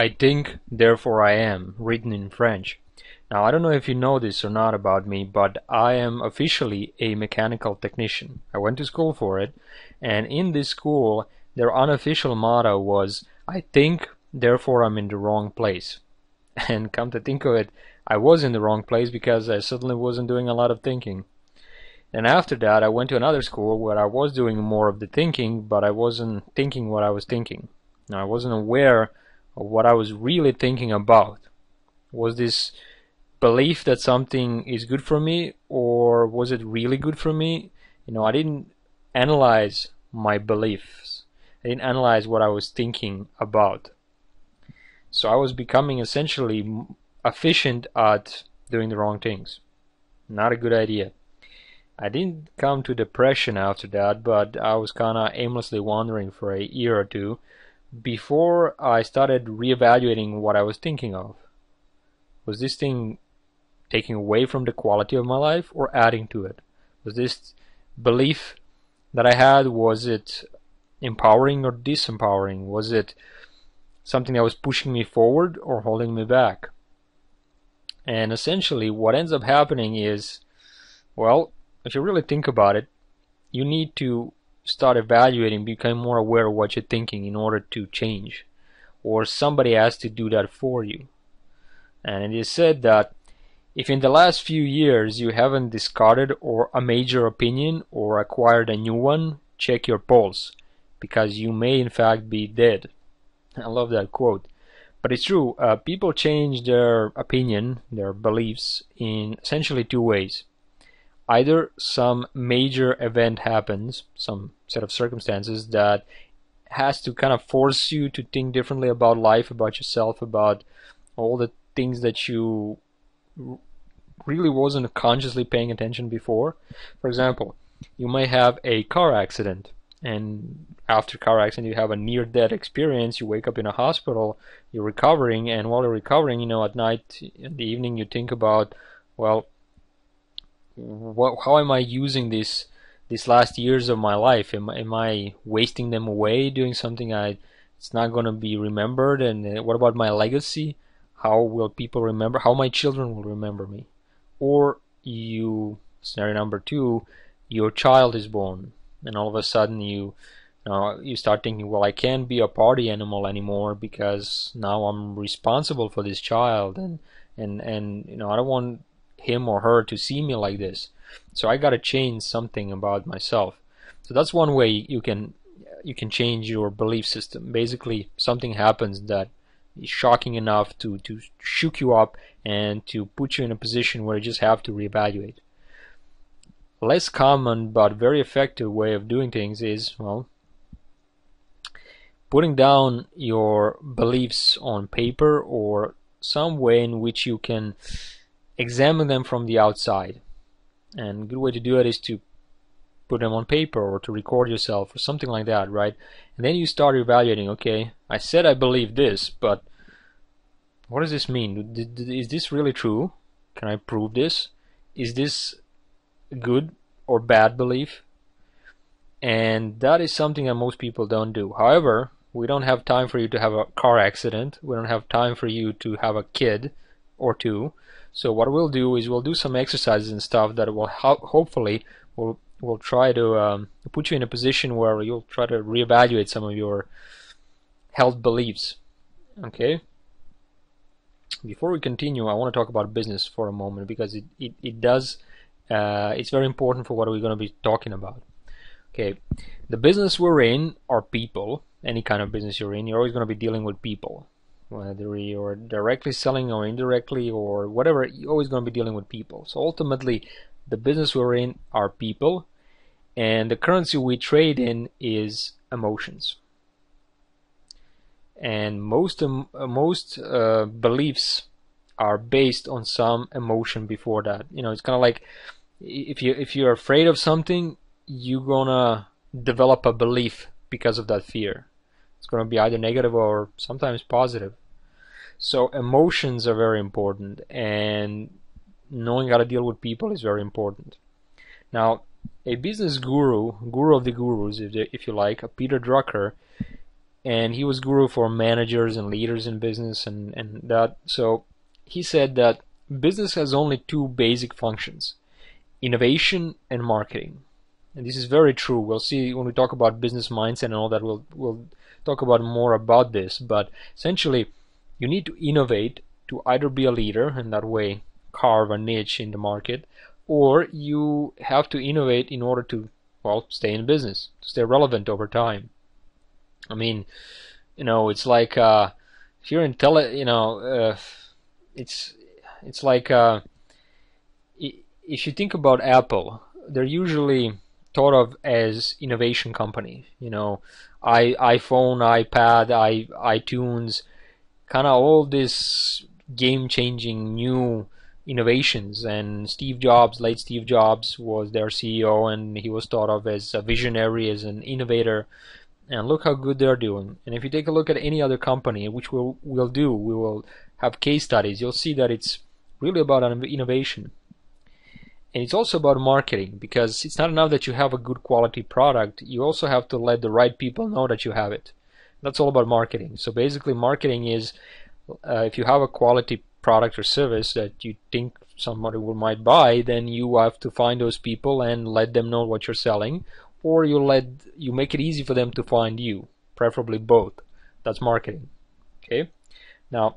I think, therefore I am, written in French. Now, I don't know if you know this or not about me, but I am officially a mechanical technician. I went to school for it, and in this school, their unofficial motto was, I think, therefore I'm in the wrong place. And come to think of it, I was in the wrong place because I suddenly wasn't doing a lot of thinking. And after that, I went to another school where I was doing more of the thinking, but I wasn't thinking what I was thinking. Now, I wasn't aware of what I was really thinking about. Was this belief that something is good for me, or was it really good for me? I didn't analyze my beliefs. I didn't analyze what I was thinking about. So I was becoming essentially efficient at doing the wrong things. Not a good idea. I didn't come to depression after that, but I was kind of aimlessly wandering for a year or two before I started reevaluating what I was thinking of. Was this thing taking away from the quality of my life or adding to it? Was this belief that I had, was it empowering or disempowering? Was it something that was pushing me forward or holding me back? And essentially what ends up happening is, well, if you really think about it, you need to start evaluating, become more aware of what you're thinking in order to change. Or somebody has to do that for you. And it is said that if in the last few years you haven't discarded or a major opinion or acquired a new one, check your pulse, because you may in fact be dead. I love that quote. But it's true, people change their opinion, their beliefs, in essentially two ways. Either some major event happens, some set of circumstances that has to kind of force you to think differently about life, about yourself, about all the things that you really wasn't consciously paying attention before. For example, you may have a car accident, and after car accident you have a near-death experience. You wake up in a hospital, you're recovering, and while you're recovering, at night, in the evening, you think about, well, how am I using these last years of my life? Am I wasting them away doing something it's not going to be remembered? And what about my legacy? How will people remember? How my children will remember me? Or scenario number two, your child is born, and all of a sudden you start thinking, well, I can't be a party animal anymore because now I'm responsible for this child, and I don't want him or her to see me like this. So I got to change something about myself. So that's one way you can change your belief system. Basically, something happens that is shocking enough to shook you up and to put you in a position where you just have to reevaluate. Less common but very effective way of doing things is, well, putting down your beliefs on paper or some way in which you can examine them from the outside. And a good way to do it is to put them on paper or to record yourself or something like that, right? And then you start evaluating, okay, I said I believe this, but what does this mean? Is this really true? Can I prove this? Is this a good or bad belief? And that is something that most people don't do. However, we don't have time for you to have a car accident. We don't have time for you to have a kid or two. So what we'll do is we'll do some exercises and stuff that will hopefully will try to put you in a position where you'll try to reevaluate some of your held beliefs. Okay? Before we continue, I want to talk about business for a moment, because it's very important for what we're going to be talking about. Okay, the business we're in are people. Any kind of business you're in, you're always going to be dealing with people. Whether you're directly selling or indirectly or whatever, you're always going to be dealing with people. So ultimately, the business we're in are people, and the currency we trade in is emotions. And most beliefs are based on some emotion before that. It's kind of like if you're afraid of something, you're gonna develop a belief because of that fear. It's gonna be either negative or sometimes positive. So emotions are very important, and knowing how to deal with people is very important. Now, a business guru of the gurus, if you like, a Peter Drucker, and he was guru for managers and leaders in business, and that. So he said that business has only two basic functions: innovation and marketing. And this is very true. We'll see when we talk about business mindset and all that. We'll talk about more about this. But essentially, you need to innovate to either be a leader and that way carve a niche in the market, or you have to innovate in order to, well, stay in business, to stay relevant over time. I mean, it's like if you're in it's like if you think about Apple, they're usually thought of as innovation company. iPhone, iPad, iTunes, kind of all this game-changing new innovations. And late Steve Jobs was their CEO, and he was thought of as a visionary, as an innovator. And look how good they're doing. And if you take a look at any other company, which we'll do, we will have case studies, you'll see that it's really about innovation. And it's also about marketing, because it's not enough that you have a good quality product, you also have to let the right people know that you have it. That's all about marketing. So basically marketing is, if you have a quality product or service that you think somebody might buy, then you have to find those people and let them know what you're selling, or you make it easy for them to find you, preferably both. That's marketing. Okay? Now,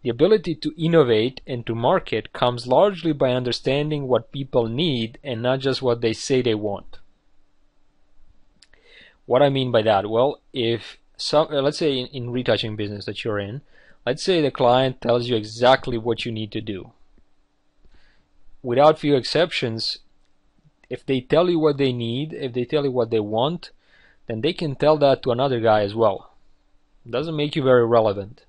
the ability to innovate and to market comes largely by understanding what people need and not just what they say they want. What I mean by that? Well, let's say in retouching business that you're in, let's say the client tells you exactly what you need to do. Without few exceptions, if they tell you what they need, if they tell you what they want, then they can tell that to another guy as well. It doesn't make you very relevant.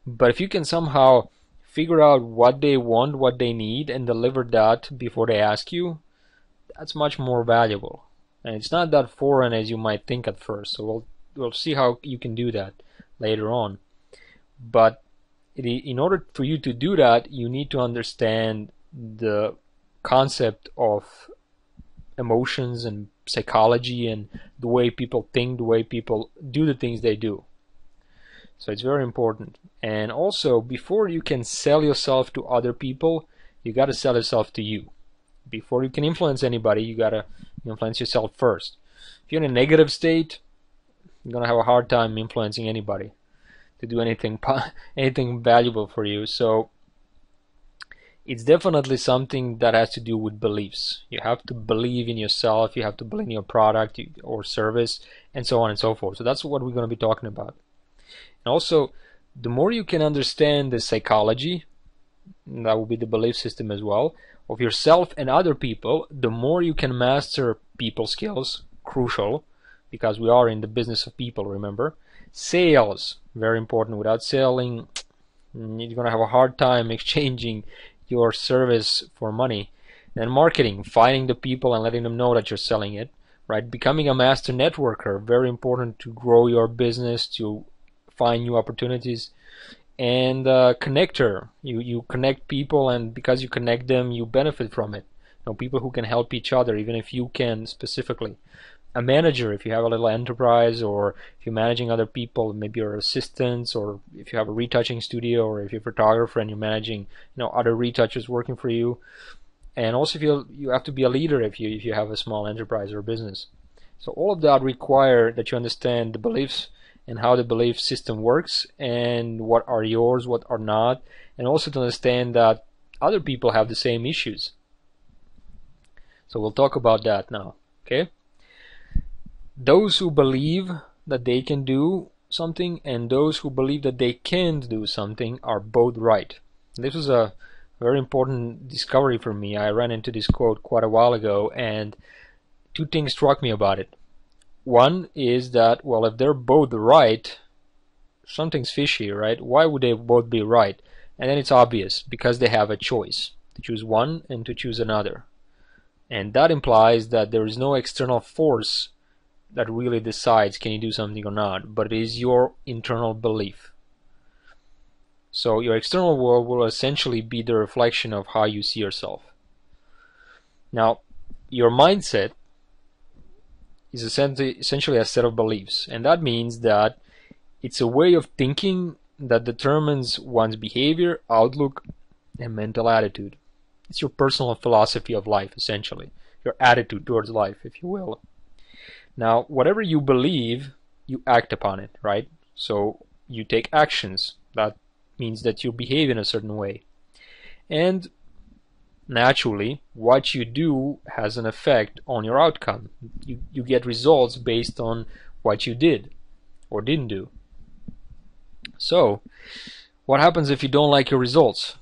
But if you can somehow figure out what they want, what they need, and deliver that before they ask you, that's much more valuable. And it's not that foreign as you might think at first. So we'll see how you can do that later on. But in order for you to do that, you need to understand the concept of emotions and psychology and the way people think, the way people do the things they do. So it's very important. And also, before you can sell yourself to other people, you got to sell yourself to you. Before you can influence anybody, you got to influence yourself first. If you're in a negative state, you're going to have a hard time influencing anybody to do anything valuable for you. So it's definitely something that has to do with beliefs. You have to believe in yourself, you have to believe in your product or service, and so on and so forth. So that's what we're going to be talking about. And also, the more you can understand the psychology, that will be the belief system as well, of yourself and other people, the more you can master people skills, crucial, because we are in the business of people, remember. Sales, very important. Without selling, you're going to have a hard time exchanging your service for money. Then marketing, finding the people and letting them know that you're selling it, right? Becoming a master networker, very important to grow your business, to find new opportunities. And connector, you connect people, and because you connect them, you benefit from it. People who can help each other, even if you can specifically. A manager, if you have a little enterprise, or if you're managing other people, maybe your assistants, or if you have a retouching studio, or if you're a photographer and you're managing other retouchers working for you. And also, if you have to be a leader if you have a small enterprise or business. So all of that require that you understand the beliefs and how the belief system works, and what are yours, what are not, and also to understand that other people have the same issues. So we'll talk about that now. Okay? Those who believe that they can do something and those who believe that they can't do something are both right. This was a very important discovery for me. I ran into this quote quite a while ago, and two things struck me about it. One is that, well, if they're both right, something's fishy, right? Why would they both be right? And then it's obvious, because they have a choice to choose one and to choose another. And that implies that there is no external force that really decides can you do something or not, but it is your internal belief. So your external world will essentially be the reflection of how you see yourself. Now, your mindset is essentially a set of beliefs, and that means that It's a way of thinking that determines one's behavior, outlook, and mental attitude. It's your personal philosophy of life, essentially. Your attitude towards life, if you will. Now, whatever you believe, you act upon it, right? So you take actions. That means that you behave in a certain way. And naturally, what you do has an effect on your outcome. You get results based on what you did or didn't do. So, what happens if you don't like your results?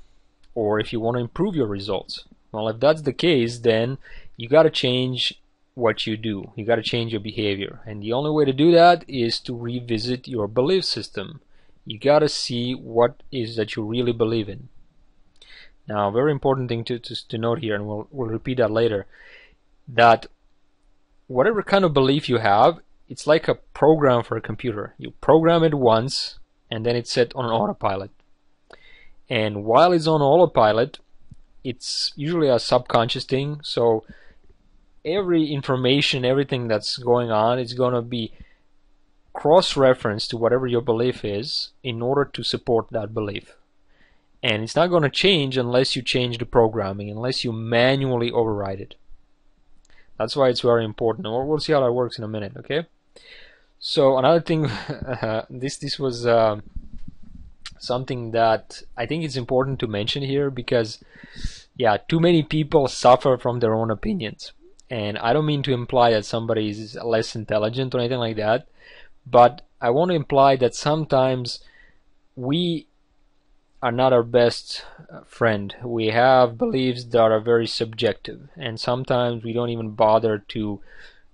Or if you want to improve your results? Well, if that's the case, then you got to change what you do. You got to change your behavior. And the only way to do that is to revisit your belief system. You got to see what is that you really believe in. Now, very important thing to note here, and we'll repeat that later, that whatever kind of belief you have, it's like a program for a computer. You program it once, and then it's set on autopilot. And while it's on autopilot, it's usually a subconscious thing, so every information, everything that's going on is going to be cross-referenced to whatever your belief is in order to support that belief. And it's not going to change unless you change the programming, unless you manually override it. That's why it's very important. We'll see how that works in a minute, okay? So another thing, this was something that I think it's important to mention here, because yeah, too many people suffer from their own opinions. And I don't mean to imply that somebody is less intelligent or anything like that, but I want to imply that sometimes we are not our best friend. We have beliefs that are very subjective, and sometimes we don't even bother to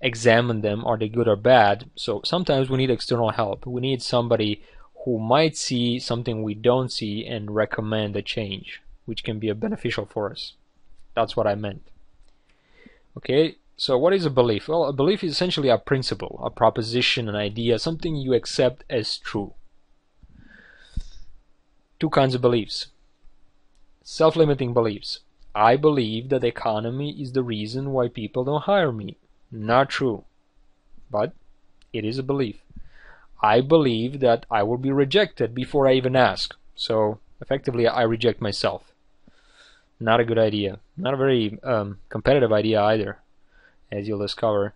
examine them, are they good or bad. So sometimes we need external help. We need somebody who might see something we don't see and recommend a change, which can be beneficial for us. That's what I meant. Okay, so what is a belief? Well, a belief is essentially a principle, a proposition, an idea, something you accept as true. Two kinds of beliefs. Self-limiting beliefs. I believe that the economy is the reason why people don't hire me. Not true, but it is a belief. I believe that I will be rejected before I even ask. So effectively I reject myself. Not a good idea. Not a very competitive idea either, as you'll discover.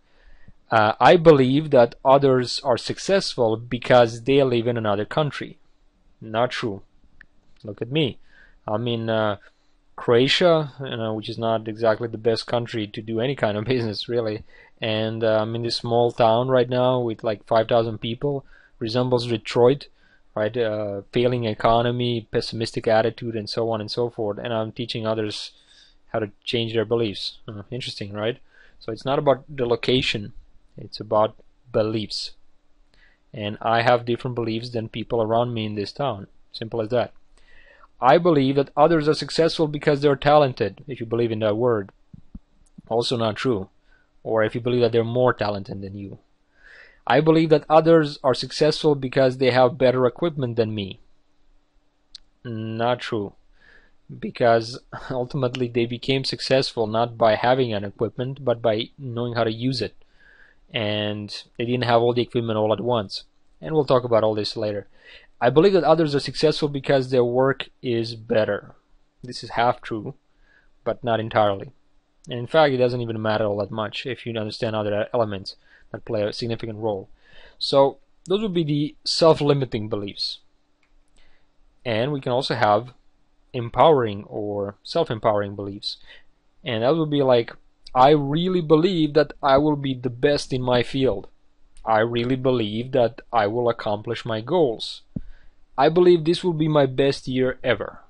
I believe that others are successful because they live in another country. Not true. Look at me. I'm in Croatia, which is not exactly the best country to do any kind of business, really. And I'm in this small town right now with like 5,000 people. Resembles Detroit, right? Failing economy, pessimistic attitude, and so on and so forth. And I'm teaching others how to change their beliefs. Interesting, right? So it's not about the location. It's about beliefs. And I have different beliefs than people around me in this town. Simple as that. I believe that others are successful because they're talented, if you believe in that word. Also not true. Or if you believe that they're more talented than you. I believe that others are successful because they have better equipment than me. Not true. Because ultimately they became successful not by having an equipment, but by knowing how to use it. And they didn't have all the equipment all at once. And we'll talk about all this later. I believe that others are successful because their work is better. This is half true, but not entirely. And in fact, it doesn't even matter all that much if you understand other elements that play a significant role. So those would be the self-limiting beliefs. And we can also have empowering or self-empowering beliefs. And that would be like, I really believe that I will be the best in my field. I really believe that I will accomplish my goals. I believe this will be my best year ever.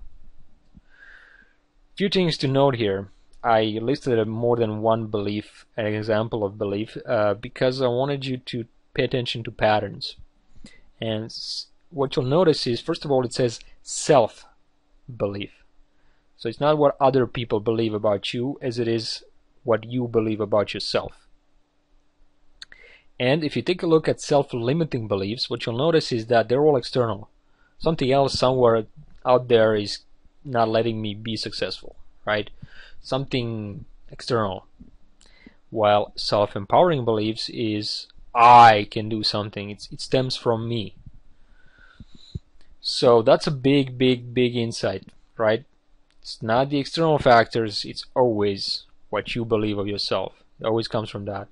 Few things to note here. I listed more than one belief, an example of belief, because I wanted you to pay attention to patterns. And what you'll notice is, first of all, it says self-belief. So it's not what other people believe about you as it is what you believe about yourself. And if you take a look at self-limiting beliefs, what you'll notice is that they're all external. Something else somewhere out there is not letting me be successful, right? Something external. While self-empowering beliefs is I can do something. It stems from me. So that's a big insight, right? It's not the external factors, it's always what you believe of yourself. It always comes from that.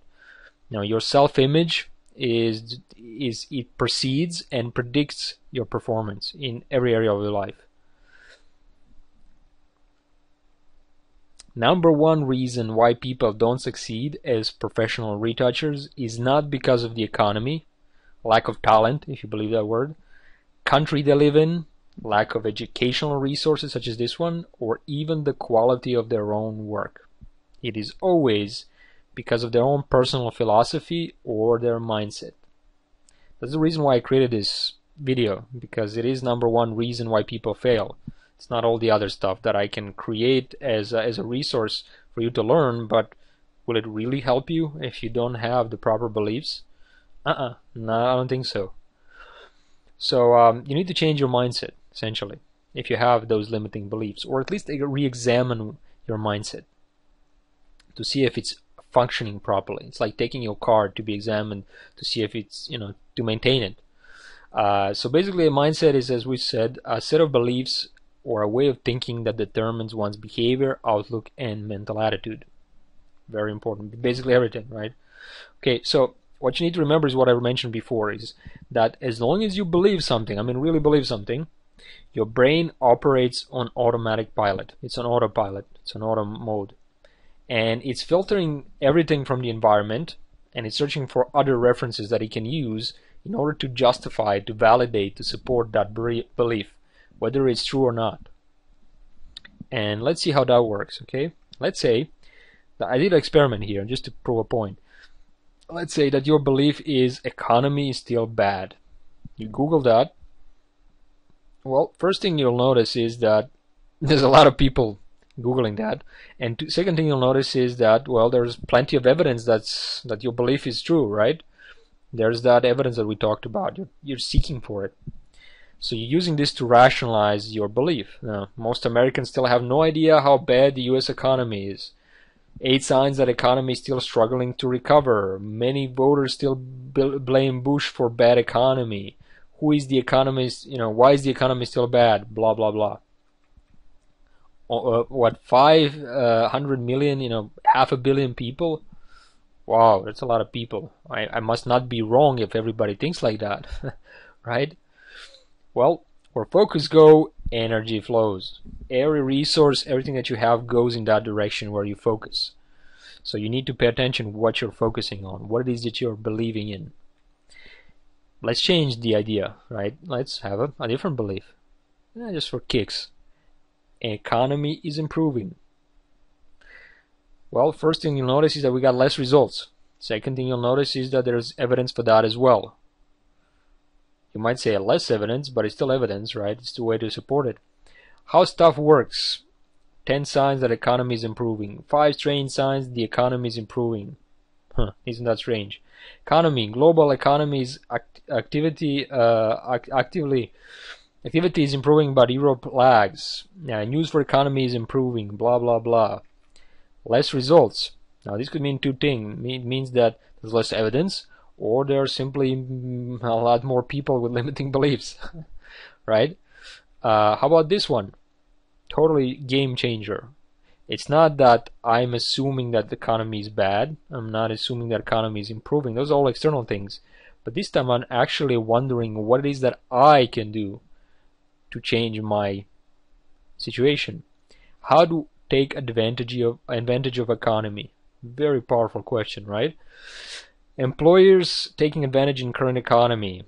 Now, your self-image is it precedes and predicts your performance in every area of your life. Number one reason why people don't succeed as professional retouchers is not because of the economy, lack of talent, if you believe that word, country they live in, lack of educational resources such as this one, or even the quality of their own work. It is always because of their own personal philosophy or their mindset. That's the reason why I created this video, because it is number one reason why people fail. It's not all the other stuff that I can create as a resource for you to learn, but will it really help you if you don't have the proper beliefs? No, I don't think so. So you need to change your mindset, essentially, if you have those limiting beliefs, or at least re-examine your mindset to see if it's functioning properly. It's like taking your car to be examined to see if it's, to maintain it. So basically a mindset is, as we said, a set of beliefs or a way of thinking that determines one's behavior, outlook, and mental attitude. Very important. Basically everything, right? Okay, so what you need to remember is what I mentioned before, is that as long as you believe something, really believe something, your brain operates on automatic pilot. It's on autopilot. It's on auto mode. And it's filtering everything from the environment, and it's searching for other references that it can use in order to justify, to validate, to support that belief, whether it's true or not. And let's see how that works, okay? Let's say that I did an experiment here just to prove a point. Let's say that your belief is economy is still bad. You Google that. Well, first thing you'll notice is that there's a lot of people Googling that, and second thing you'll notice is that, well, there's plenty of evidence that your belief is true, right? There's that evidence that we talked about. You're seeking for it. So you're using this to rationalize your belief. Now, most Americans still have no idea how bad the US economy is. 8 signs that economy is still struggling to recover. Many voters still blame Bush for bad economy. Who is the economist? Why is the economy still bad? Blah blah blah. What, 500 million? Half a billion people? Wow, that's a lot of people. I must not be wrong if everybody thinks like that, right? Well, where focus go, energy flows. Every resource, everything that you have goes in that direction where you focus. So you need to pay attention to what you're focusing on, what it is that you're believing in. Let's change the idea, right? Let's have a different belief. Just for kicks. Economy is improving. Well, first thing you'll notice is that we got less results. Second thing you'll notice is that there's evidence for that as well. You might say less evidence, but it's still evidence, right? It's the way to support it. How stuff works. 10 signs that economy is improving. 5 strange signs the economy is improving. Isn't that strange? Economy. Global economies activity is improving, but Europe lags. News for economy is improving. Blah blah blah. Less results. Now this could mean two things. It means that there's less evidence, or there are simply a lot more people with limiting beliefs, right? How about this one? Totally game changer. It's not that I'm assuming that the economy is bad. I'm not assuming that the economy is improving. Those are all external things. But this time I'm actually wondering what it is that I can do to change my situation. How to take advantage of economy? Very powerful question, right? Employers taking advantage in current economy.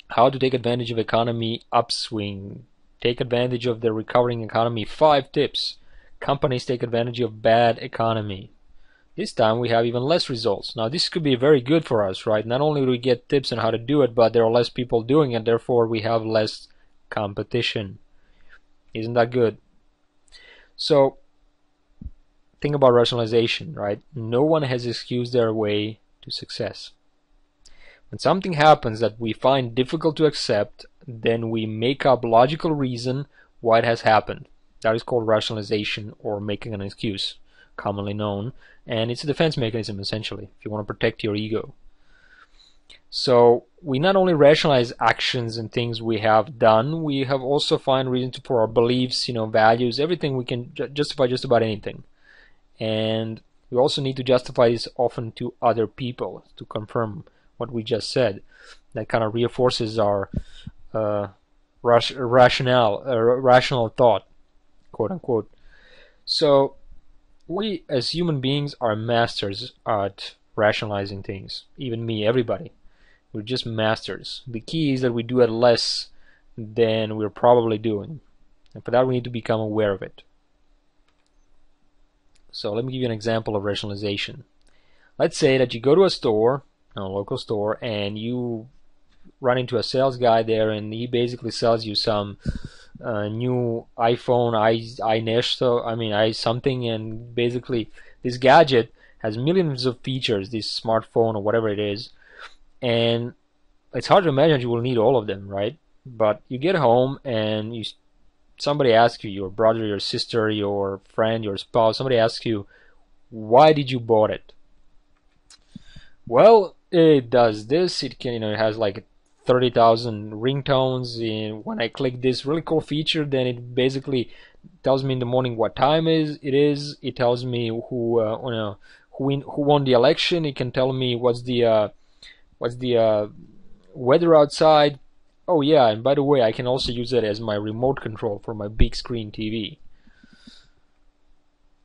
How to take advantage of economy upswing. Take advantage of the recovering economy. 5 tips. Companies take advantage of bad economy. This time we have even less results. Now this could be very good for us, right? Not only do we get tips on how to do it, but there are less people doing it, therefore we have less competition. Isn't that good? So think about rationalization, right? No one has excused their way to success. When something happens that we find difficult to accept, then we make up logical reason why it has happened. That is called rationalization, or making an excuse, commonly known, and it's a defense mechanism essentially if you want to protect your ego. So we not only rationalize actions and things we have done, we have also find reason for our beliefs, values, everything. We can justify just about anything. And we also need to justify this often to other people to confirm what we just said. That kind of reinforces our rational thought, quote unquote. So we as human beings are masters at rationalizing things. Even me, everybody. We're just masters. The key is that we do it less than we're probably doing. And for that we need to become aware of it. So let me give you an example of rationalization. Let's say that you go to a store, a local store, and you run into a sales guy there, and he basically sells you some new iPhone, i something, and basically this gadget has millions of features, this smartphone or whatever it is, and it's hard to imagine you will need all of them, right? But you get home and somebody asks you, your brother, your sister, your friend, your spouse, somebody asks you, why did you bought it? Well, it does this, it can, it has like 30,000 ringtones, and when I click this really cool feature, then it basically tells me in the morning what time it is. It tells me who won the election. It can tell me what's the weather outside. Oh yeah, and by the way, I can also use it as my remote control for my big screen TV.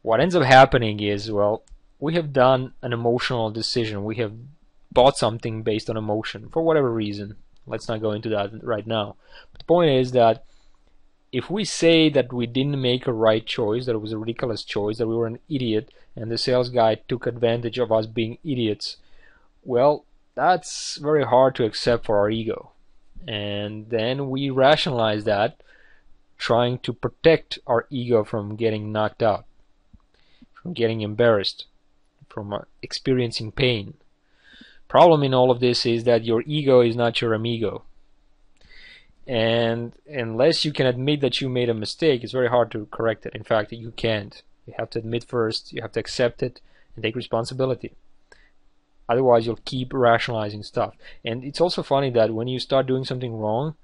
What ends up happening is, well, we have done an emotional decision. We have bought something based on emotion for whatever reason. Let's not go into that right now. But the point is that if we say that we didn't make a right choice, that it was a ridiculous choice, that we were an idiot, and the sales guy took advantage of us being idiots, well, that's very hard to accept for our ego. And then we rationalize that, trying to protect our ego from getting knocked out, from getting embarrassed, from experiencing pain. Problem in all of this is that your ego is not your amigo. And unless you can admit that you made a mistake, it's very hard to correct it. In fact, you can't. You have to admit first, you have to accept it and take responsibility. Otherwise, you'll keep rationalizing stuff. And it's also funny that when you start doing something wrong,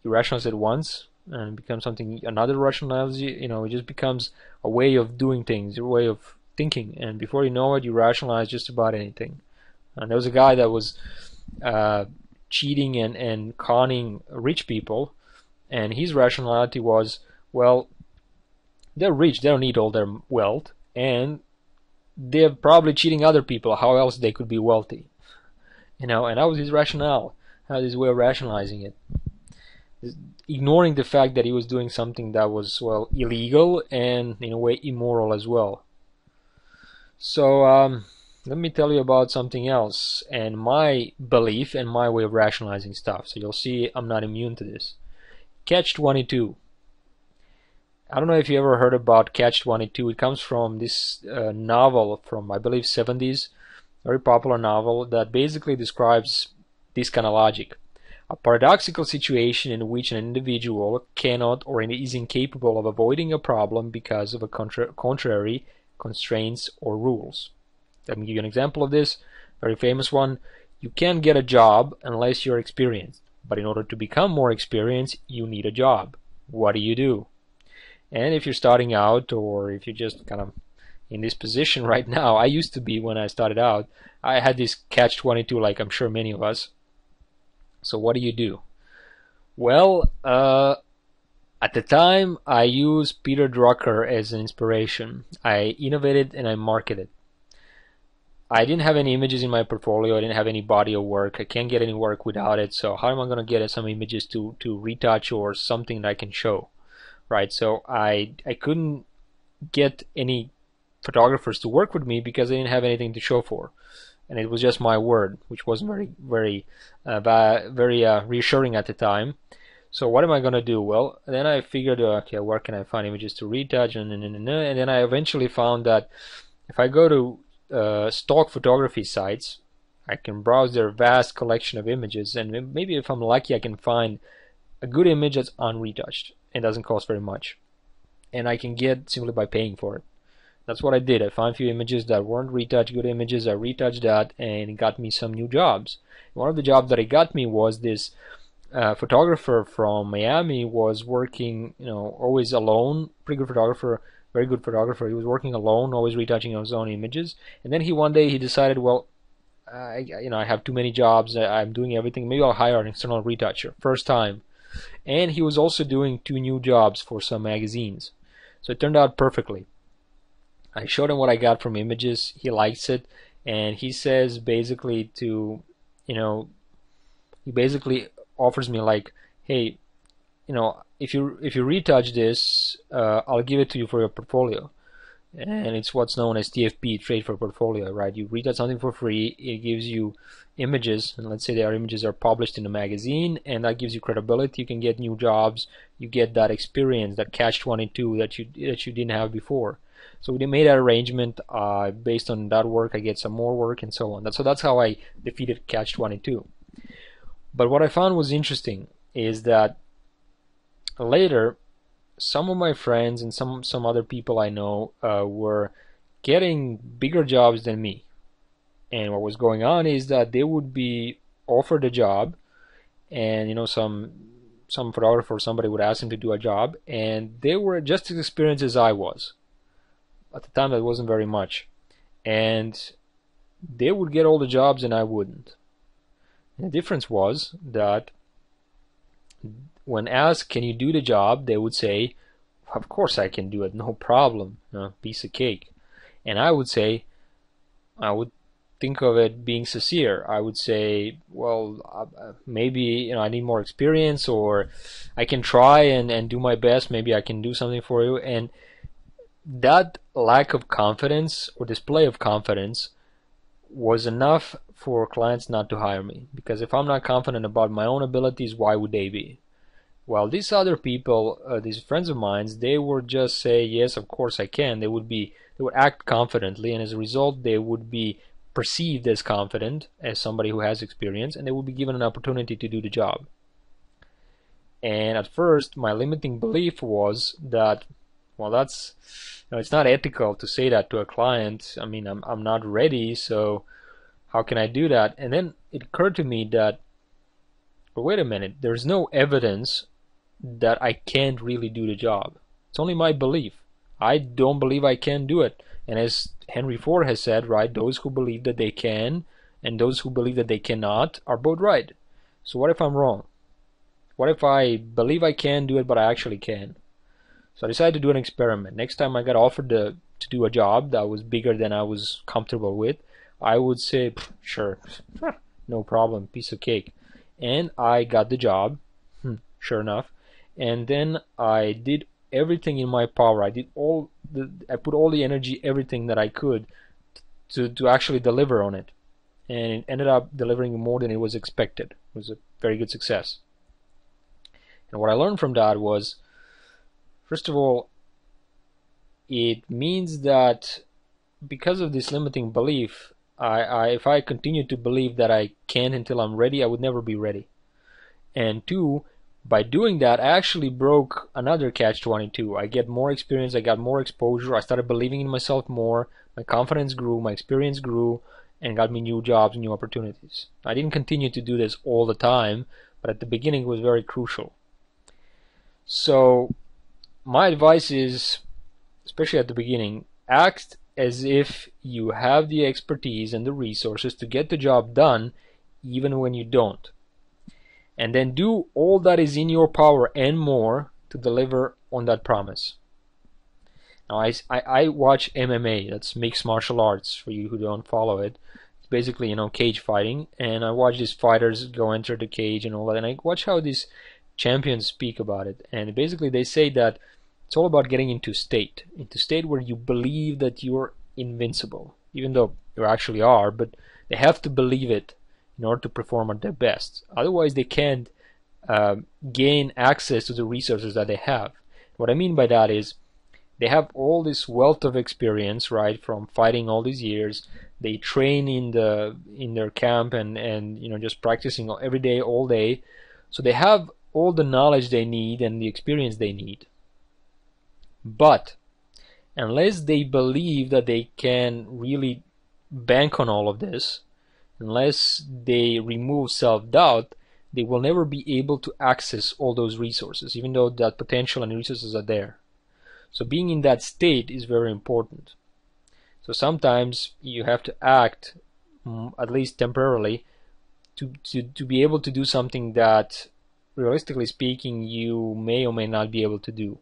you rationalize it once, and it becomes another rationality. It just becomes a way of doing things, a way of thinking. And before you know it, you rationalize just about anything. And there was a guy that was cheating and conning rich people, and his rationality was, well, they're rich, they don't need all their wealth, and they're probably cheating other people. How else they could be wealthy? And that was his rationale, his way of rationalizing it, ignoring the fact that he was doing something that was, well, illegal and in a way immoral as well. So let me tell you about something else and my belief and my way of rationalizing stuff. So you'll see I'm not immune to this. Catch-22. I don't know if you ever heard about Catch-22. It comes from this novel from, I believe, 70s. Very popular novel that basically describes this kind of logic. A paradoxical situation in which an individual cannot or is incapable of avoiding a problem because of a contrary constraints or rules. Let me give you an example of this, very famous one. You can't get a job unless you're experienced, but in order to become more experienced, you need a job. What do? And if you're starting out, or if you're just kind of in this position right now, I used to be when I started out, I had this catch-22 like I'm sure many of us. So what do? Well, at the time, I used Peter Drucker as an inspiration. I innovated and I marketed. I didn't have any images in my portfolio. I didn't have any body of work. I can't get any work without it. So how am I going to get some images to retouch or something that I can show, right? So I couldn't get any photographers to work with me because I didn't have anything to show for, and it was just my word, which wasn't very reassuring at the time. So what am I going to do? Well, then I figured, okay, where can I find images to retouch? And then I eventually found that if I go to stock photography sites, I can browse their vast collection of images, and maybe if I'm lucky I can find a good image that's unretouched and doesn't cost very much, and I can get simply by paying for it. That's what I did. I found a few images that weren't retouched, good images. I retouched that, and it got me some new jobs. One of the jobs that it got me was this photographer from Miami was working, always alone. Pretty good photographer, very good photographer. He was working alone, always retouching his own images. And then one day he decided, well, I have too many jobs. I'm doing everything. Maybe I'll hire an external retoucher. First time. And he was also doing 2 new jobs for some magazines. So it turned out perfectly. I showed him what I got from images. He likes it, and he says basically he basically offers me like, hey, if you retouch this, I'll give it to you for your portfolio. And it's what's known as TFP, trade for portfolio, right? You retouch something for free, it gives you images, and let's say their images are published in a magazine, and that gives you credibility. You can get new jobs, you get that experience, that catch-22 that you didn't have before. So we made that arrangement. Based on that work, I get some more work, and so on. So that's how I defeated catch-22. But what I found was interesting is that later, some of my friends and some other people I know were getting bigger jobs than me. And what was going on is that they would be offered a job, and some photographer or somebody would ask them to do a job, and they were just as experienced as I was. At the time, that wasn't very much, and they would get all the jobs and I wouldn't. And the difference was that when asked, can you do the job, they would say, of course I can do it, no problem, piece of cake. And I would say, I would think of it being sincere. I would say, well, maybe I need more experience, or I can try and do my best, maybe I can do something for you. And that lack of confidence or display of confidence was enough for clients not to hire me, because if I'm not confident about my own abilities, why would they be? Well, these other people, these friends of mine, they would just say, yes, of course I can. They would act confidently, and as a result they would be perceived as confident, as somebody who has experience, and they would be given an opportunity to do the job. And at first my limiting belief was that, well, that's it's not ethical to say that to a client. I mean, I'm not ready, so how can I do that? And then it occurred to me that, well, wait a minute, there's no evidence that I can't really do the job. It's only my belief. I don't believe I can do it. And as Henry Ford has said, right, those who believe that they can and those who believe that they cannot are both right. So what if I'm wrong? What if I believe I can do it but I actually can? So I decided to do an experiment. Next time I got offered to do a job that was bigger than I was comfortable with, I would say, sure, no problem, piece of cake. And I got the job, sure enough. And then I did everything in my power. I put all the energy, everything that I could to actually deliver on it. And it ended up delivering more than it was expected. It was a very good success. And what I learned from that was, first of all, it means that because of this limiting belief, if I continue to believe that I can't until I'm ready, I would never be ready. And 2, by doing that, I actually broke another catch-22. I get more experience, I got more exposure, I started believing in myself more, my confidence grew, my experience grew, and got me new jobs, new opportunities. I didn't continue to do this all the time, but at the beginning it was very crucial. So my advice is, especially at the beginning, act as if you have the expertise and the resources to get the job done even when you don't. And then do all that is in your power and more to deliver on that promise. Now I watch MMA, that's mixed martial arts for you who don't follow it. It's basically, cage fighting, and I watch these fighters go enter the cage and all that, and I watch how these champions speak about it. And basically they say that it's all about getting into state where you believe that you're invincible, even though you actually are, but they have to believe it in order to perform at their best. Otherwise they can't gain access to the resources that they have. What I mean by that is they have all this wealth of experience, right, from fighting all these years. They train in their camp and just practicing every day, all day. So they have all the knowledge they need and the experience they need. But, unless they believe that they can really bank on all of this, unless they remove self-doubt, they will never be able to access all those resources, even though that potential and resources are there. So being in that state is very important. So sometimes you have to act, at least temporarily, to be able to do something that, realistically speaking, you may or may not be able to do.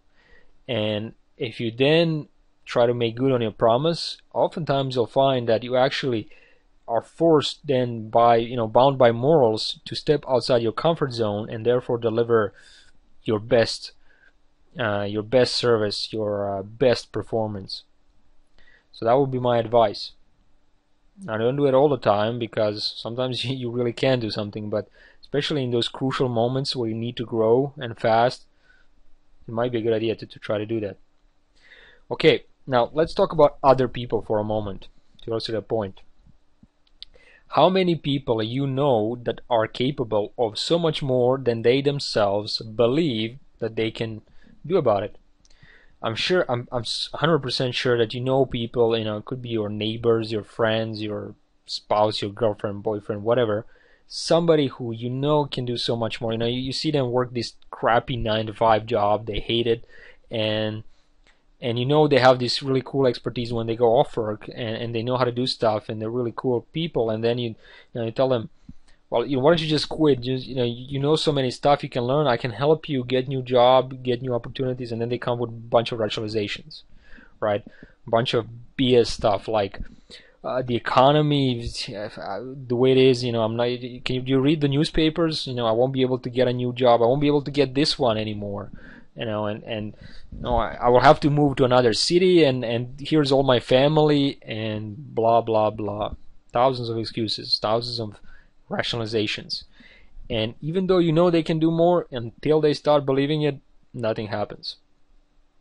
And if you then try to make good on your promise, oftentimes you'll find that you actually are forced then by, bound by morals, to step outside your comfort zone and therefore deliver your best service, your best performance. So that would be my advice. Now, don't do it all the time, because sometimes you really can do something, but especially in those crucial moments where you need to grow and fast, it might be a good idea to try to do that. Okay, now let's talk about other people for a moment, to illustrate a point. How many people you know that are capable of so much more than they themselves believe that they can do about it? I'm 100% sure that you know people, it could be your neighbors, your friends, your spouse, your girlfriend, boyfriend, whatever, somebody who you know can do so much more. You see them work this crappy 9-to-5 job, they hate it, and they have this really cool expertise when they go off work, and they know how to do stuff, and they're really cool people, and then you tell them, well, why don't you just quit? You know so many stuff you can learn. I can help you get new job, get new opportunities, and then they come with a bunch of rationalizations, right? A bunch of BS stuff like the economy, the way it is. I'm not. Do you read the newspapers? I won't be able to get a new job. I won't be able to get this one anymore. I will have to move to another city, and here's all my family, and blah blah blah. Thousands of excuses, thousands of rationalizations, and even though they can do more, until they start believing it, nothing happens.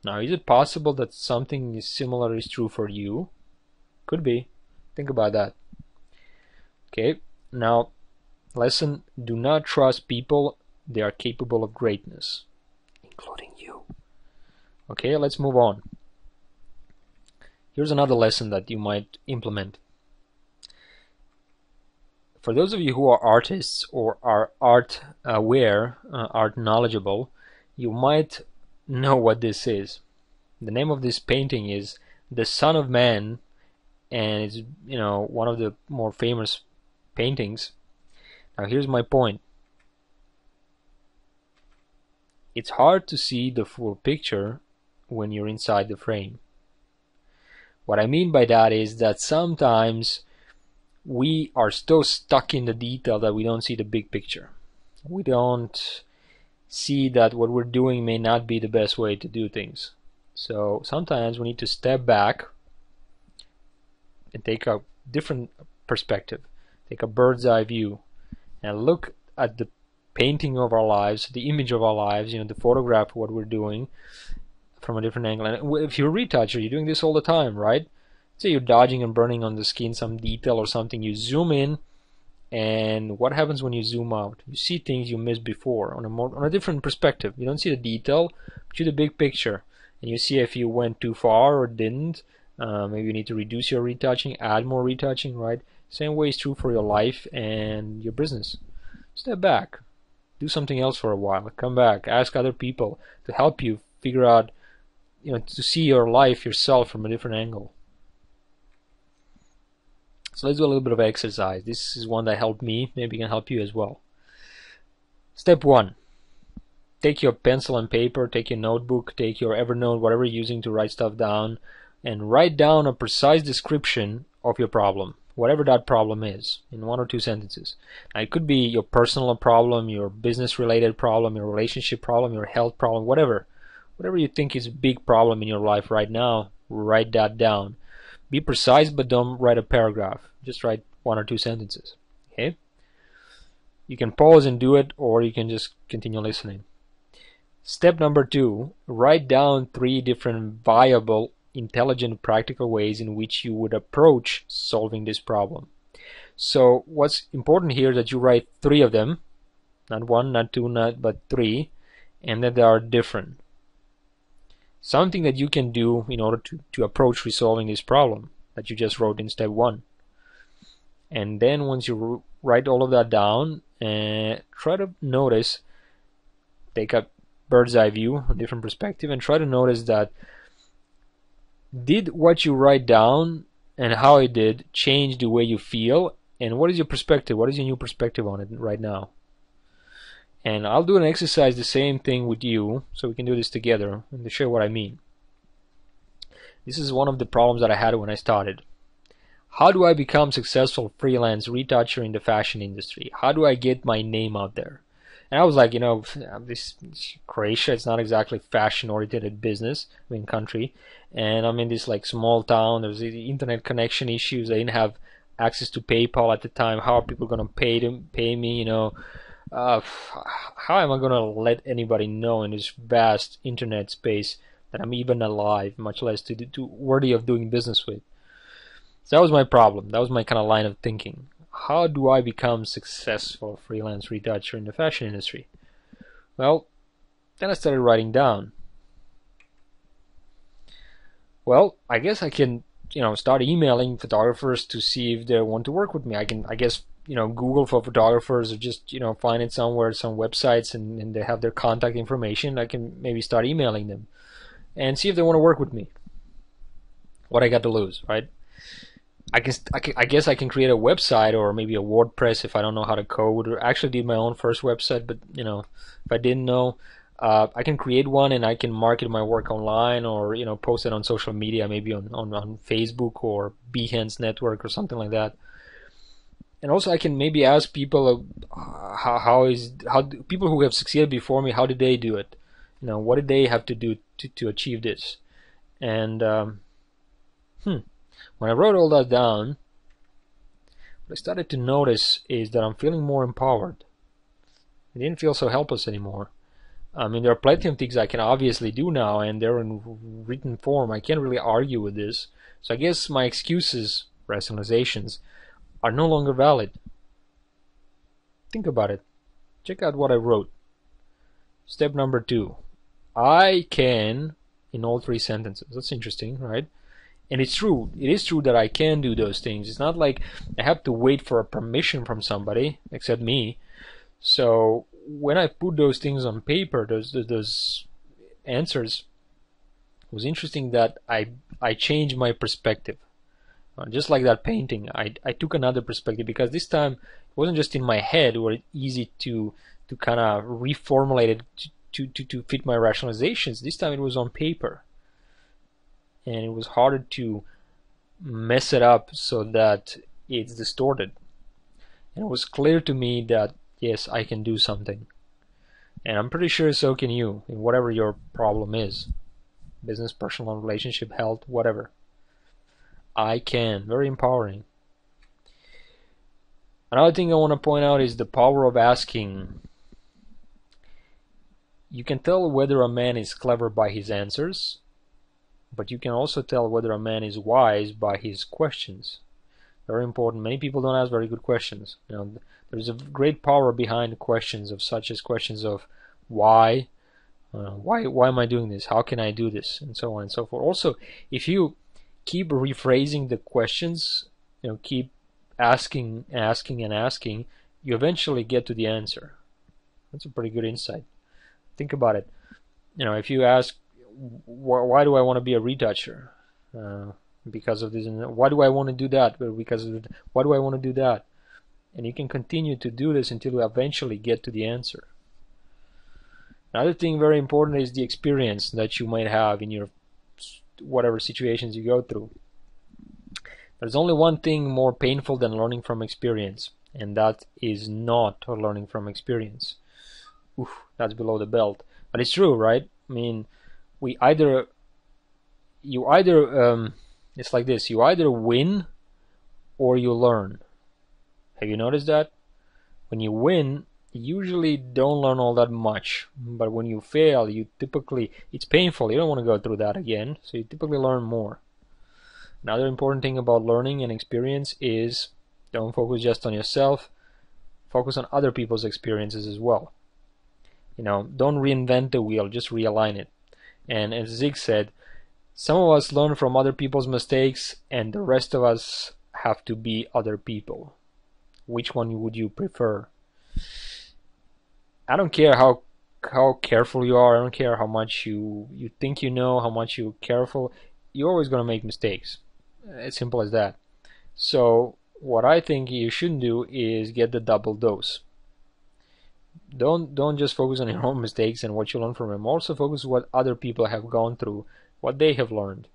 Now, is it possible that something similar is true for you? Could be. Think about that. Okay, now lesson: do not trust people. They are capable of greatness, including you. Okay, let's move on. Here's another lesson that you might implement. For those of you who are artists or are art aware, art knowledgeable, you might know what this is. The name of this painting is The Son of Man, and it's one of the more famous paintings. Now here's my point. It's hard to see the full picture when you're inside the frame. What I mean by that is that sometimes we are so stuck in the detail that we don't see the big picture. We don't see that what we're doing may not be the best way to do things. So sometimes we need to step back and take a different perspective, take a bird's eye view, and look at the painting of our lives, the image of our lives, the photograph of what we're doing from a different angle. And if you're a retoucher, you're doing this all the time, right? Say you're dodging and burning on the skin some detail or something, you zoom in, and what happens when you zoom out? You see things you missed before on a different perspective. You don't see the detail, but you see the big picture, and you see if you went too far or didn't. Maybe you need to reduce your retouching, add more retouching, right? Same way is true for your life and your business. Step back, do something else for a while, come back, ask other people to help you figure out, to see your life, yourself from a different angle. So let's do a little bit of exercise. This is one that helped me. Maybe it can help you as well. Step 1. Take your pencil and paper, take your notebook, take your Evernote, whatever you're using to write stuff down, and write down a precise description of your problem, whatever that problem is, in 1 or 2 sentences. Now, it could be your personal problem, your business-related problem, your relationship problem, your health problem, whatever. Whatever you think is a big problem in your life right now, write that down. Be precise, but don't write a paragraph. Just write 1 or 2 sentences. Okay? You can pause and do it, or you can just continue listening. Step number 2, write down 3 different viable, intelligent, practical ways in which you would approach solving this problem. So what's important here is that you write 3 of them, not 1, not 2, but 3, and that they are different. something that you can do in order to approach resolving this problem that you just wrote in step 1. And then once you write all of that down, try to notice, take a bird's eye view, a different perspective, and try to notice that did what you write down and how it did change the way you feel, and what is your perspective? What is your new perspective on it right now? And I'll do an exercise, the same thing with you, so we can do this together and to show what I mean. This is one of the problems that I had when I started. How do I become successful freelance retoucher in the fashion industry? How do I get my name out there? And I was like, this Croatia, it's not exactly fashion-oriented business, country. And I'm in this like small town. There's the internet connection issues. I didn't have access to PayPal at the time. How are people going to pay me? How am I going to let anybody know in this vast internet space that I'm even alive, much less to worthy of doing business with? So that was my problem. That was my kind of line of thinking. How do I become successful freelance retoucher in the fashion industry? Well, then I started writing down. Well, I guess I can, start emailing photographers to see if they want to work with me. I guess, Google for photographers, or just, find it somewhere, some websites, and they have their contact information. I can maybe start emailing them and see if they want to work with me. What I got to lose, right? I guess I can create a website, or maybe a WordPress if I don't know how to code. I actually did my own first website, but if I didn't know, I can create one and I can market my work online, or post it on social media, maybe on Facebook or Behance Network or something like that. And also I can maybe ask people how people who have succeeded before me, how did they do it? What did they have to do to achieve this? And when I wrote all that down, what I started to notice is that I'm feeling more empowered. I didn't feel so helpless anymore. There are plenty of things I can obviously do now, and they're in written form. I can't really argue with this. So I guess my excuses, rationalizations, are no longer valid. Think about it. Check out what I wrote. Step number 2. I can, in all 3 sentences. That's interesting, right? And it's true. It is true that I can do those things. It's not like I have to wait for a permission from somebody, except me. So when I put those things on paper, those answers, it was interesting that I changed my perspective. Just like that painting, I took another perspective, because this time it wasn't just in my head, where it's easy to kind of reformulate it to fit my rationalizations. This time it was on paper. And it was harder to mess it up so that it's distorted. And it was clear to me that, yes, I can do something. And I'm pretty sure so can you, in whatever your problem is. Business, personal, relationship, health, whatever. I can. Very empowering. Another thing I want to point out is the power of asking. You can tell whether a man is clever by his answers, but you can also tell whether a man is wise by his questions. Very important. Many people don't ask very good questions. There's a great power behind questions such as questions of why am I doing this? How can I do this? And so on and so forth. Also, if you keep rephrasing the questions, keep asking, you eventually get to the answer. That's a pretty good insight. Think about it. If you ask, why do I want to be a retoucher? Because of this. And why do I want to do that? Because of it. Why do I want to do that? And you can continue to do this until you eventually get to the answer. Another thing very important is the experience that you might have in your whatever situations you go through. There's only one thing more painful than learning from experience, and that is not learning from experience. Oof, that's below the belt. But it's true, right? It's like this, you either win or you learn. Have you noticed that? When you win, you usually don't learn all that much, but when you fail, it's painful. You don't want to go through that again, so you typically learn more. Another important thing about learning and experience is don't focus just on yourself, focus on other people's experiences as well. Don't reinvent the wheel, just realign it. And as Zig said, some of us learn from other people's mistakes, and the rest of us have to be other people. Which one would you prefer? I don't care how careful you are. I don't care how much you think you know, how much you're careful. You're always going to make mistakes. It's simple as that. So what I think you shouldn't do is get the double dose. Don't just focus on your own mistakes and what you learn from them. Also focus on what other people have gone through, what they have learned.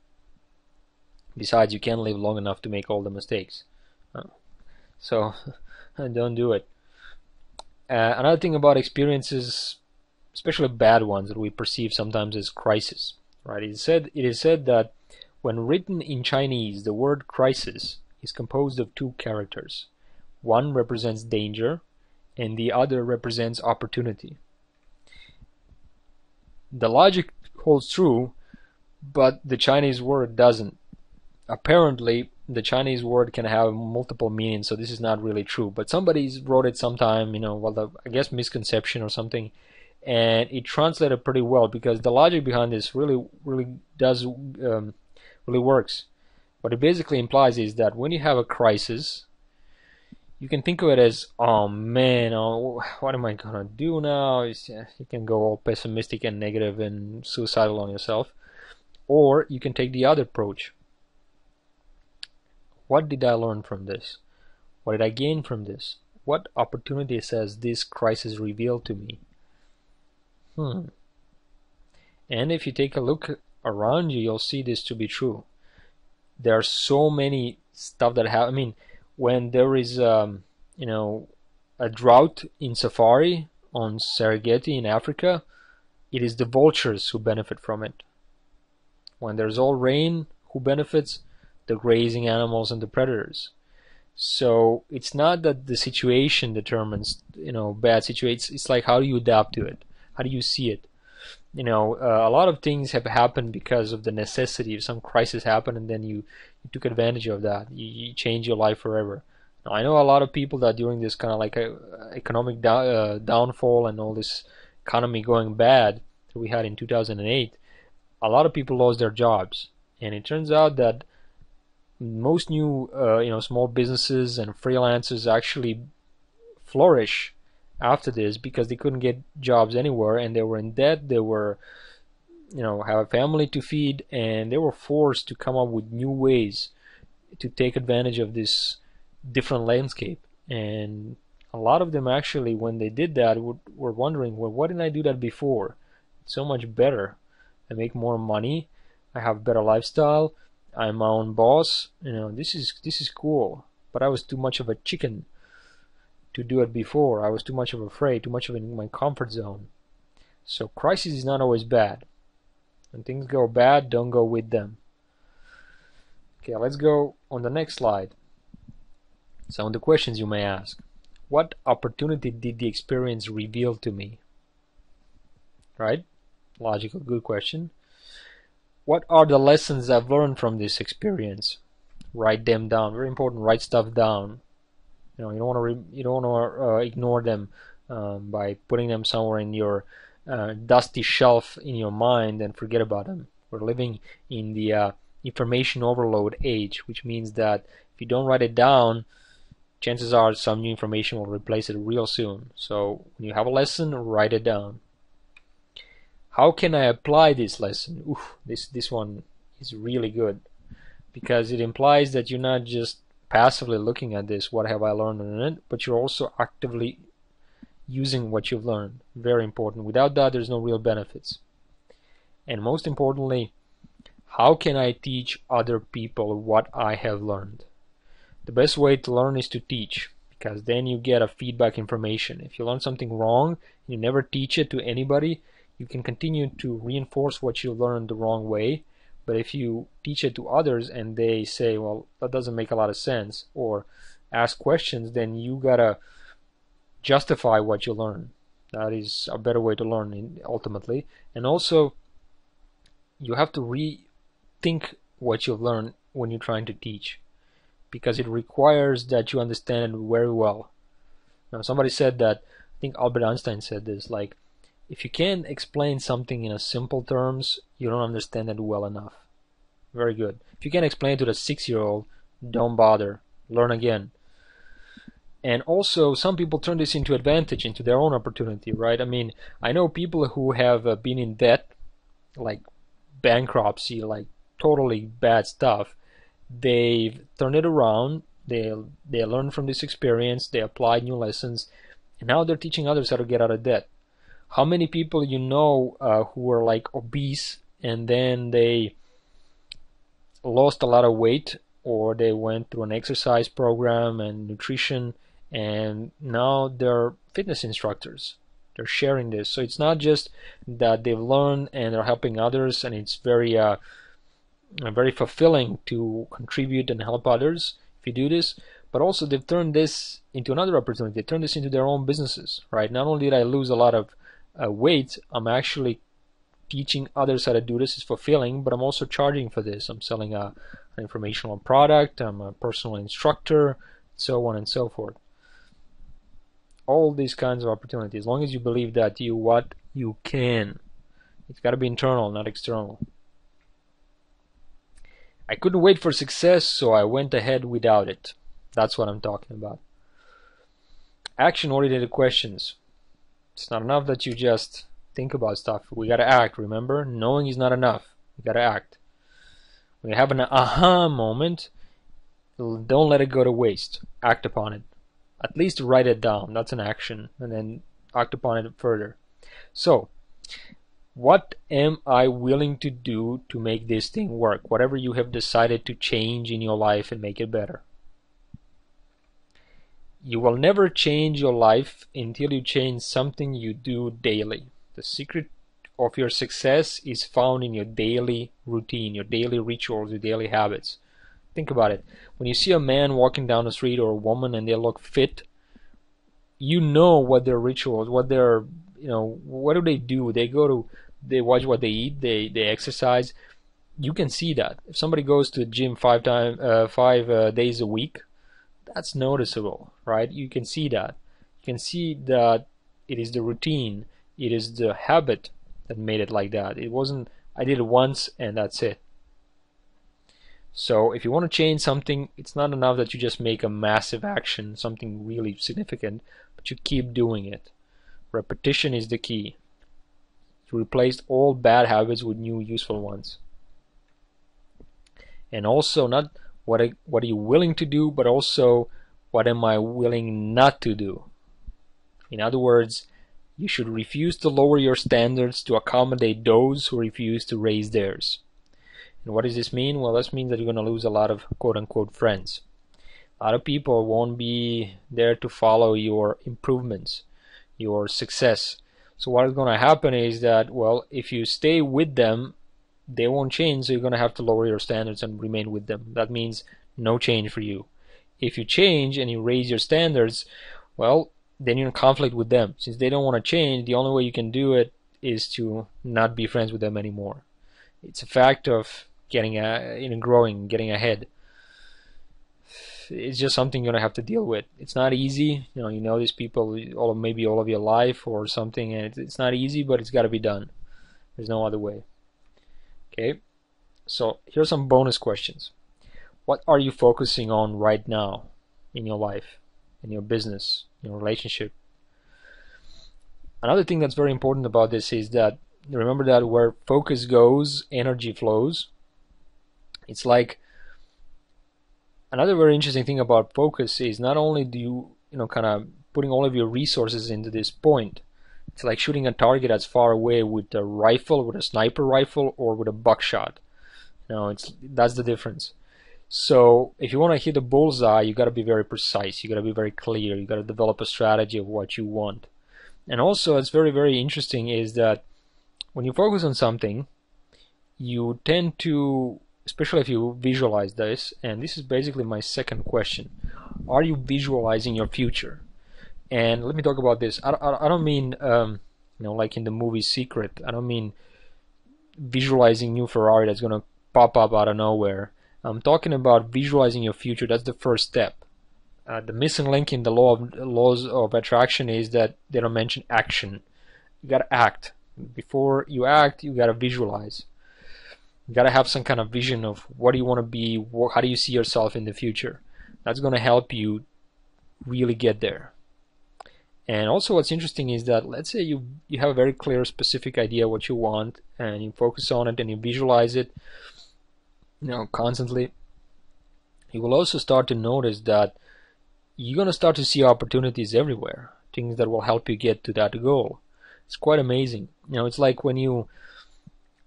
Besides, you can't live long enough to make all the mistakes. So don't do it. Another thing about experiences, especially bad ones that we perceive sometimes as crisis, right? It is said that when written in Chinese, the word crisis is composed of two characters. One represents danger, and the other represents opportunity. The logic holds true, but the Chinese word doesn't. Apparently, the Chinese word can have multiple meanings, so this is not really true. But somebody wrote it sometime, I guess misconception or something, and it translated pretty well because the logic behind this really does really works. What it basically implies is that when you have a crisis, you can think of it as, oh man, what am I gonna do now? You can go all pessimistic and negative and suicidal on yourself, or you can take the other approach. What did I learn from this? What did I gain from this? What opportunities has this crisis revealed to me? And if you take a look around you, you'll see this to be true. There are so many stuff that happen. I mean, when there is a drought in safari on Serengeti in Africa, it is the vultures who benefit from it. When there's all rain, who benefits? The grazing animals and the predators. So it's not that the situation determines bad situations. It's like, how do you adapt to it? How do you see it? A lot of things have happened because of the necessity. If some crisis happened and then you took advantage of that, you change your life forever. Now, I know a lot of people that during this kind of like economic downfall and all this economy going bad that we had in 2008, a lot of people lost their jobs, and it turns out that most new small businesses and freelancers actually flourish after this because they couldn't get jobs anywhere, and they were in debt. They were have a family to feed, and they were forced to come up with new ways to take advantage of this different landscape. And a lot of them actually, when they did that, were wondering, well, why didn't I do that before? It's so much better. I make more money, I have a better lifestyle, I'm my own boss. This is cool. But I was too much of a chicken to do it before. I was too much of afraid, too much of in my comfort zone. So crisis is not always bad. When things go bad, don't go with them. Okay, let's go on the next slide. Some of the questions you may ask. What opportunity did the experience reveal to me? Right? Logical, good question. What are the lessons I've learned from this experience? Write them down. Very important. Write stuff down. You don't want to ignore them by putting them somewhere in your dusty shelf in your mind and forget about them. We're living in the information overload age, which means that if you don't write it down, chances are some new information will replace it real soon. So when you have a lesson, write it down. How can I apply this lesson? Oof, this one is really good because it implies that you're not just passively looking at this, what have I learned in it, but you're also actively using what you've learned. Very important. Without that, there's no real benefits. And most importantly, how can I teach other people what I have learned? The best way to learn is to teach, because then you get a feedback information. If you learn something wrong, you never teach it to anybody, you can continue to reinforce what you learned the wrong way. But if you teach it to others and they say, well, that doesn't make a lot of sense, or ask questions, then you gotta justify what you learn. That is a better way to learn ultimately. And also, you have to rethink what you've learned when you're trying to teach, because it requires that you understand it very well. Now, somebody said that, I think Albert Einstein said this, like, If you can't explain something in a simple terms, you don't understand it well enough. Very good. If you can't explain it to the 6-year-old, don't bother. Learn again. And also, some people turn this into advantage, into their own opportunity, right? I mean, I know people who have been in debt, like bankruptcy, like totally bad stuff. They've turned it around. They learn from this experience. They apply new lessons, and now they're teaching others how to get out of debt. How many people you know who are like obese, and then they lost a lot of weight, or they went through an exercise program and nutrition, and now they're fitness instructors. They're sharing this. So it's not just that they've learned and they're helping others, and it's very fulfilling to contribute and help others if you do this, but also they've turned this into another opportunity. They turned this into their own businesses, right? Not only did I lose a lot of weight, I'm actually teaching others how to do this. Is fulfilling, but I'm also charging for this. I'm selling an informational product. I'm a personal instructor, so on and so forth. All these kinds of opportunities, as long as you believe that you can. It's got to be internal, not external. I couldn't wait for success, so I went ahead without it. That's what I'm talking about. Action-oriented questions. It's not enough that you just think about stuff. We got to act, remember? Knowing is not enough. We got to act. When you have an aha moment, don't let it go to waste. Act upon it. At least write it down. That's an action. And then act upon it further. So, what am I willing to do to make this thing work? Whatever you have decided to change in your life and make it better. You will never change your life until you change something you do daily. The secret of your success is found in your daily routine, your daily rituals, your daily habits. Think about it. When you see a man walking down the street or a woman and they look fit, you know what their rituals, what their, what do? They watch what they eat, they exercise. You can see that. If somebody goes to the gym 5 days a week, that's noticeable, right? You can see that. You can see that it is the routine, it is the habit that made it like that. It wasn't, I did it once and that's it. So if you want to change something, it's not enough that you just make a massive action, something really significant, but you keep doing it. Repetition is the key. You replaced all bad habits with new useful ones. And also not what are you willing to do, but also what am I willing not to do. In other words, you should refuse to lower your standards to accommodate those who refuse to raise theirs. And what does this mean? Well, this means that you're going to lose a lot of quote-unquote friends. A lot of people won't be there to follow your improvements, your success. So what is going to happen is that, well, if you stay with them, they won't change, so you're going to have to lower your standards and remain with them. That means no change for you. If you change and you raise your standards, well, then you're in conflict with them. Since they don't want to change, the only way you can do it is to not be friends with them anymore. It's a fact of growing, getting ahead. It's just something you're gonna have to deal with. It's not easy. You know these people maybe all of your life or something, and it's not easy, but it's got to be done. There's no other way. Okay, so here's some bonus questions. What are you focusing on right now in your life, in your business, in your relationship? Another thing that's very important about this is that remember that where focus goes, energy flows. It's like another very interesting thing about focus is not only do you kind of putting all of your resources into this point. It's like shooting a target that's far away with a rifle, with a sniper rifle, or with a buckshot. That's the difference. So if you want to hit a bullseye, you got to be very precise. You got to be very clear. You got to develop a strategy of what you want. And also, it's very, very interesting is that when you focus on something, you tend to, especially if you visualize this, and this is basically my second question, are you visualizing your future? And let me talk about this. I don't mean, like in the movie Secret. I don't mean visualizing new Ferrari that's going to pop up out of nowhere. I'm talking about visualizing your future. That's the first step. The missing link in the laws of attraction is that they don't mention action. You gotta act. Before you act, you gotta visualize. You gotta have some kind of vision of what do you want to be, how do you see yourself in the future. That's gonna help you really get there. And also what's interesting is that, let's say you have a very clear, specific idea what you want, and you focus on it and you visualize it, constantly. You will also start to notice that you're going to start to see opportunities everywhere, things that will help you get to that goal. It's quite amazing. It's like when you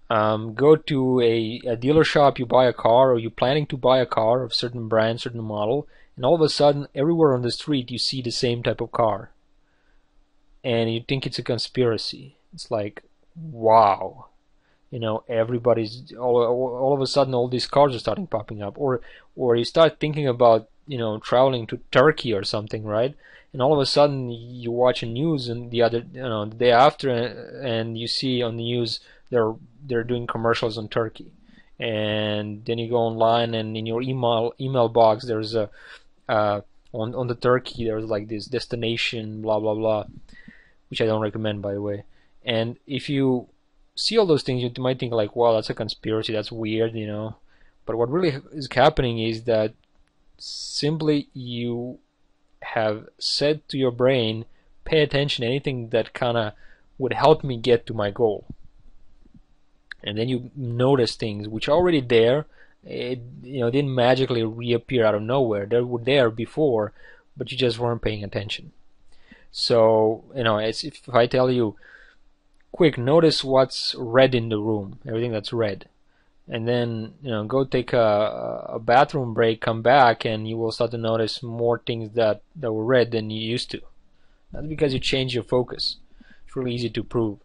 go to a dealer shop, you buy a car, or you're planning to buy a car of certain brand, certain model, and all of a sudden everywhere on the street you see the same type of car, and you think it's a conspiracy. It's like, wow, everybody's all of a sudden all these cars are starting popping up, or you start thinking about traveling to Turkey or something, right? And all of a sudden you watch a news, and the day after, and you see on the news they're doing commercials on Turkey, and then you go online, and in your email box there's a on the Turkey there's like this destination blah blah blah, which I don't recommend, by the way. And if you see all those things, you might think like, wow, that's a conspiracy, that's weird, but what really is happening is that simply you have said to your brain, pay attention to anything that kind of would help me get to my goal. And then you notice things which are already there. It didn't magically reappear out of nowhere. They were there before, but you just weren't paying attention. So it's, if I tell you, quick, notice what's red in the room, everything that's red, and then go take a bathroom break, come back, and you will start to notice more things that were red than you used to. That's because you change your focus. It's really easy to prove,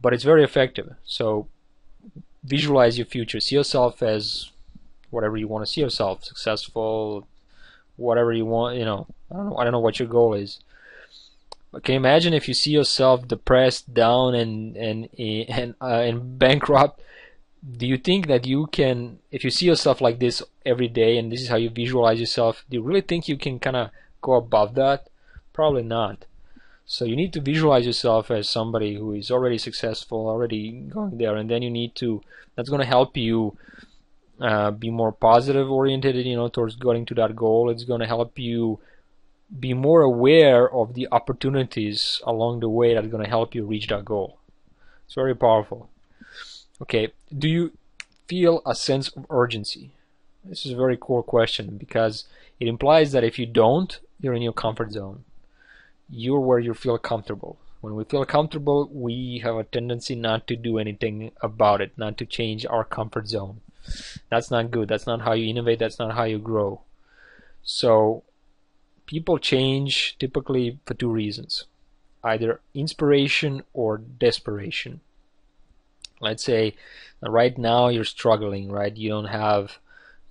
but it's very effective. So visualize your future. See yourself as whatever you want to see yourself, successful, whatever you want. I don't know what your goal is. Can you imagine if you see yourself depressed, down, and bankrupt? Do you think that you can, if you see yourself like this every day, and this is how you visualize yourself, do you really think you can kind of go above that? Probably not. So you need to visualize yourself as somebody who is already successful, already going there, and then that's going to help you be more positive oriented, towards going to that goal. It's going to help you be more aware of the opportunities along the way that are going to help you reach that goal. It's very powerful. Okay, do you feel a sense of urgency? This is a very cool question, because it implies that if you don't, you're in your comfort zone. You're where you feel comfortable. When we feel comfortable, we have a tendency not to do anything about it, not to change our comfort zone. That's not good. That's not how you innovate. That's not how you grow. So people change typically for two reasons: either inspiration or desperation. Let's say right now you're struggling, right? You don't have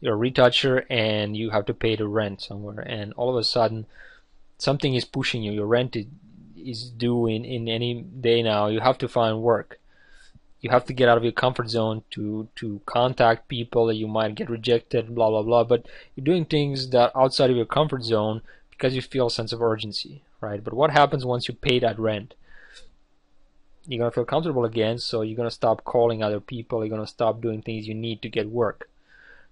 your retoucher and you have to pay the rent somewhere, and all of a sudden something is pushing you. Your rent is due in any day now. You have to find work. You have to get out of your comfort zone to contact people that you might get rejected, blah blah blah. But you're doing things that are outside of your comfort zone because you feel a sense of urgency, right? But what happens once you pay that rent? You're going to feel comfortable again, so you're going to stop calling other people. You're going to stop doing things you need to get work.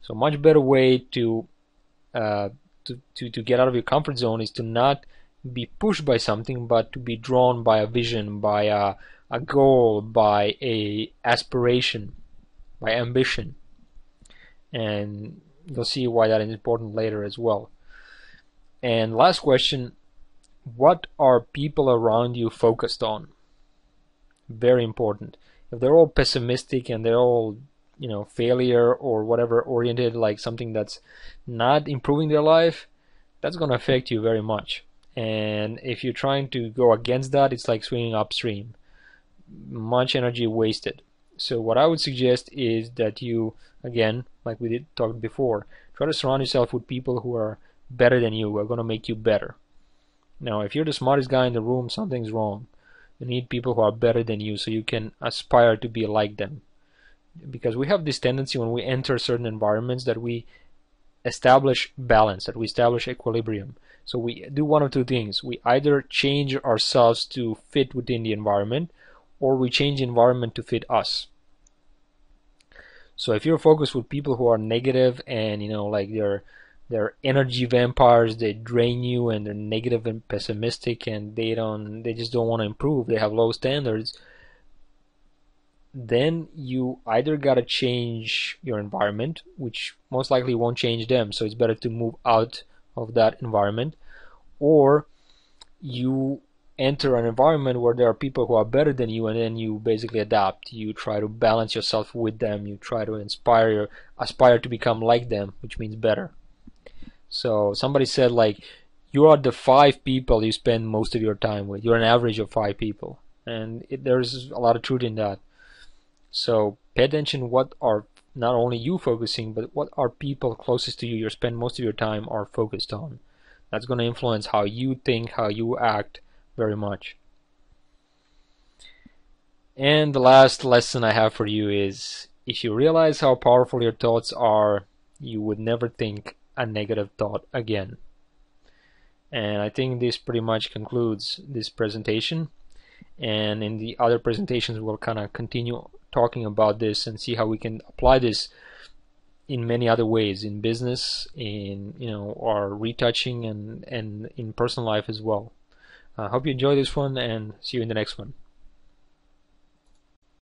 So a much better way to get out of your comfort zone is to not be pushed by something, but to be drawn by a vision, by a goal, by a aspiration, by ambition. And you'll see why that is important later as well. And last question, what are people around you focused on? Very important. If they're all pessimistic and they're all failure or whatever oriented, like something that's not improving their life, that's going to affect you very much. And if you're trying to go against that, it's like swimming upstream. Much energy wasted. So what I would suggest is that you, again, like we did talk before, try to surround yourself with people who are better than you, who are going to make you better. Now, if you're the smartest guy in the room, something's wrong. You need people who are better than you so you can aspire to be like them. Because we have this tendency when we enter certain environments that we establish balance, that we establish equilibrium. So we do one of two things. We either change ourselves to fit within the environment, or we change the environment to fit us. So if you're focused with people who are negative and like they're energy vampires, they drain you, and they're negative and pessimistic, and they just don't want to improve, they have low standards, then you either gotta change your environment, which most likely won't change them, so it's better to move out of that environment, or you enter an environment where there are people who are better than you, and then you basically adapt. You try to balance yourself with them. You try to aspire to become like them, which means better. So somebody said, like, you are the 5 people you spend most of your time with. You're an average of 5 people, and there's a lot of truth in that. So pay attention what are not only you focusing, but what are people closest to you you spend most of your time are focused on. That's going to influence how you think, how you act very much. And the last lesson I have for you is, if you realize how powerful your thoughts are, you would never think a negative thought again. And I think this pretty much concludes this presentation. And in the other presentations, we'll kind of continue talking about this and see how we can apply this in many other ways, in business, in our retouching, and in personal life as well. I hope you enjoy this one, and see you in the next one.